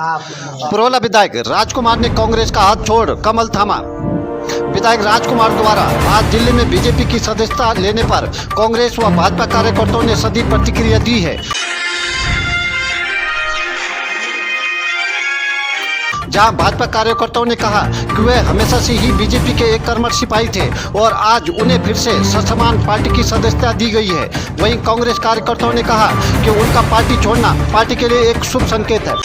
पुरोला विधायक राजकुमार ने कांग्रेस का हाथ छोड़ कमल थामा। विधायक राजकुमार द्वारा आज दिल्ली में बीजेपी की सदस्यता लेने पर कांग्रेस व भाजपा कार्यकर्ताओं ने सदी प्रतिक्रिया दी है। जहां भाजपा कार्यकर्ताओं ने कहा कि वे हमेशा से ही बीजेपी के एक कर्मठ सिपाही थे और आज उन्हें फिर से ससमान पार्टी की सदस्यता दी गई है। वहीं कांग्रेस कार्यकर्ताओं ने कहा कि उनका पार्टी छोड़ना पार्टी के लिए एक शुभ संकेत है।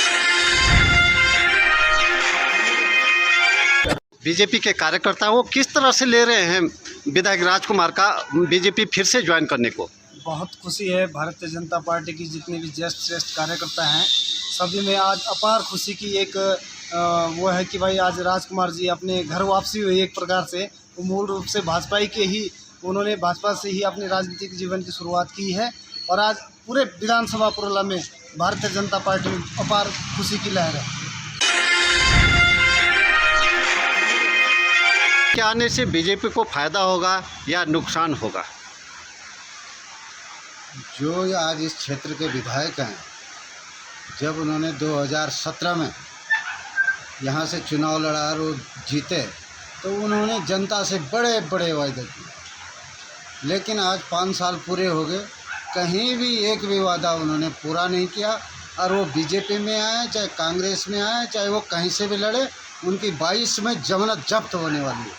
बीजेपी के कार्यकर्ताओं किस तरह से ले रहे हैं विधायक राजकुमार का बीजेपी फिर से ज्वाइन करने को? बहुत खुशी है। भारतीय जनता पार्टी की जितने भी ज्येष्ठ श्रेष्ठ कार्यकर्ता हैं सभी में आज अपार खुशी की एक वो है कि भाई आज राजकुमार जी अपने घर वापसी हुई। एक प्रकार से वो मूल रूप से उन्होंने भाजपा से ही अपने राजनीतिक जीवन की शुरुआत की है और आज पूरे विधानसभा पुरोला में भारतीय जनता पार्टी में अपार खुशी की लहर है। क्या आने से बीजेपी को फायदा होगा या नुकसान होगा? जो आज इस क्षेत्र के विधायक हैं, जब उन्होंने 2017 में यहाँ से चुनाव लड़ा और जीते तो उन्होंने जनता से बड़े बड़े वायदे किए, लेकिन आज 5 साल पूरे हो गए, कहीं भी एक भी वादा उन्होंने पूरा नहीं किया। और वो बीजेपी में आए चाहे कांग्रेस में आए चाहे वो कहीं से भी लड़े, उनकी 22 में जमानत जब्त होने वाली है।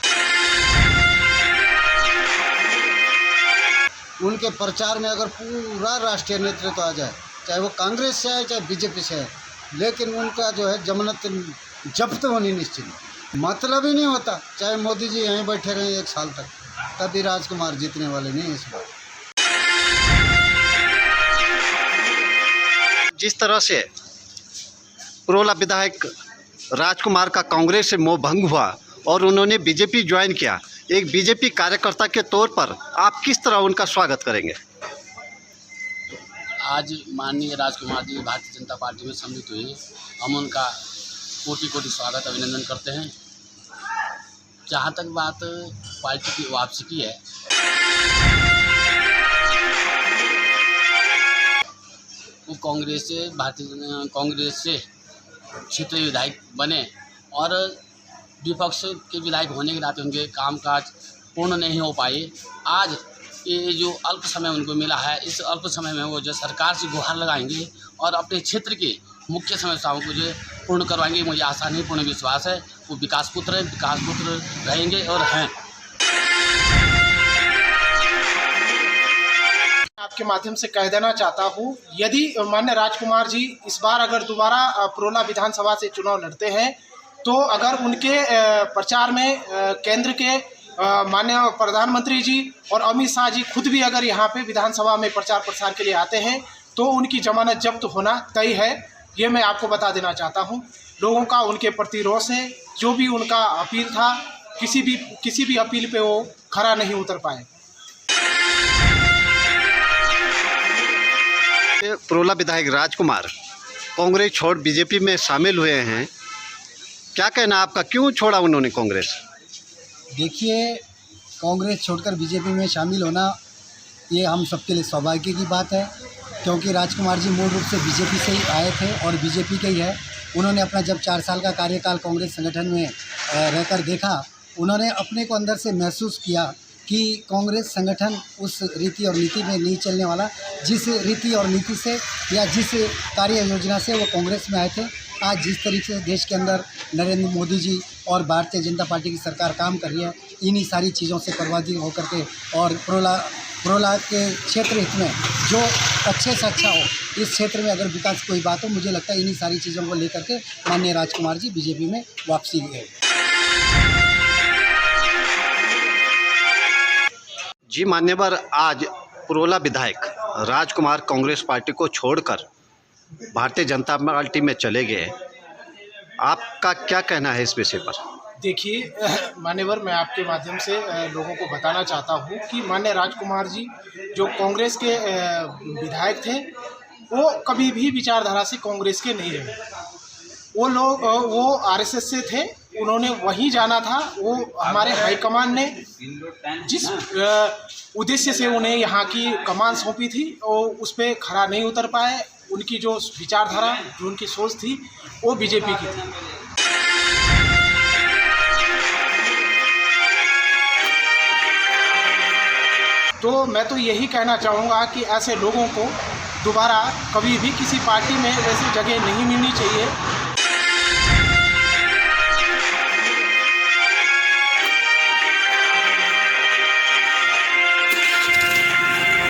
उनके प्रचार में अगर पूरा राष्ट्रीय नेतृत्व आ जाए, चाहे वो कांग्रेस से आए चाहे बीजेपी से आए, लेकिन उनका जो है जमानत जब्त होनी निश्चित। मतलब ही नहीं होता चाहे मोदी जी यहीं बैठे रहे 1 साल तक, तभी राजकुमार जीतने वाले नहीं इस बार। जिस तरह से पुरोला विधायक राजकुमार का कांग्रेस से मोह भंग हुआ और उन्होंने बीजेपी ज्वाइन किया, एक बीजेपी कार्यकर्ता के तौर पर आप किस तरह उनका स्वागत करेंगे? आज माननीय राजकुमार जी भारतीय जनता पार्टी में सम्मिलित हुए, हम उनका कोटि कोटि स्वागत अभिनंदन करते हैं। जहाँ तक बात पार्टी की वापसी की है, वो कांग्रेस से क्षेत्रीय विधायक बने और विपक्ष के विधायक होने के नाते उनके कामकाज पूर्ण नहीं हो पाए। आज ये जो अल्प समय उनको मिला है, इस अल्प समय में वो जो सरकार से गुहार लगाएंगे और अपने क्षेत्र की मुख्य समस्याओं को जो पूर्ण करवाएंगे। मुझे आशा नहीं, पूर्ण विश्वास है वो विकास पुत्र रहेंगे और हैं। आपके माध्यम से कह देना चाहता हूँ, यदि माननीय राजकुमार जी इस बार अगर दोबारा पुरोला विधानसभा से चुनाव लड़ते हैं तो अगर उनके प्रचार में केंद्र के माननीय प्रधानमंत्री जी और अमित शाह जी खुद भी अगर यहाँ पे विधानसभा में प्रचार प्रसार के लिए आते हैं तो उनकी जमानत जब्त होना तय है। ये मैं आपको बता देना चाहता हूँ। लोगों का उनके प्रति रोष है। जो भी उनका अपील था, किसी भी अपील पे वो खरा नहीं उतर पाए। पुरोला विधायक राजकुमार कांग्रेस छोड़ बीजेपी में शामिल हुए हैं, क्या कहना आपका? क्यों छोड़ा उन्होंने कांग्रेस? देखिए, कांग्रेस छोड़कर बीजेपी में शामिल होना ये हम सबके लिए सौभाग्य की बात है, क्योंकि राजकुमार जी मूल रूप से बीजेपी से ही आए थे और बीजेपी के ही है। उन्होंने अपना जब 4 साल का कार्यकाल कांग्रेस संगठन में रहकर देखा, उन्होंने अपने को अंदर से महसूस किया कि कांग्रेस संगठन उस रीति और नीति में नहीं चलने वाला, जिस रीति और नीति से या जिस कार्य योजना से वो कांग्रेस में आए थे। आज जिस तरीके से देश के अंदर नरेंद्र मोदी जी और भारतीय जनता पार्टी की सरकार काम कर रही है, इन्हीं सारी चीज़ों से प्रभावित होकर के और पुरोला के क्षेत्र हित में जो अच्छे से अच्छा हो, इस क्षेत्र में अगर विकास कोई बात हो, मुझे लगता है इन्हीं सारी चीज़ों को लेकर के माननीय राजकुमार जी बीजेपी में वापसी है। जी मान्यवर, आज पुरोला विधायक राजकुमार कांग्रेस पार्टी को छोड़कर भारतीय जनता पार्टी में चले गए, आपका क्या कहना है इस विषय पर? देखिए मान्यवर, मैं आपके माध्यम से लोगों को बताना चाहता हूँ कि माननीय राजकुमार जी जो कांग्रेस के विधायक थे, वो कभी भी विचारधारा से कांग्रेस के नहीं रहे। वो आरएसएस से थे, उन्होंने वहीं जाना था। वो हमारे हाईकमान ने जिस उद्देश्य से उन्हें यहाँ की कमान सौंपी थी, वो उस पर खरा नहीं उतर पाए। उनकी जो विचारधारा, जो उनकी सोच थी, वो बीजेपी की थी। तो मैं तो यही कहना चाहूँगा कि ऐसे लोगों को दोबारा कभी भी किसी पार्टी में वैसी जगह नहीं मिलनी चाहिए।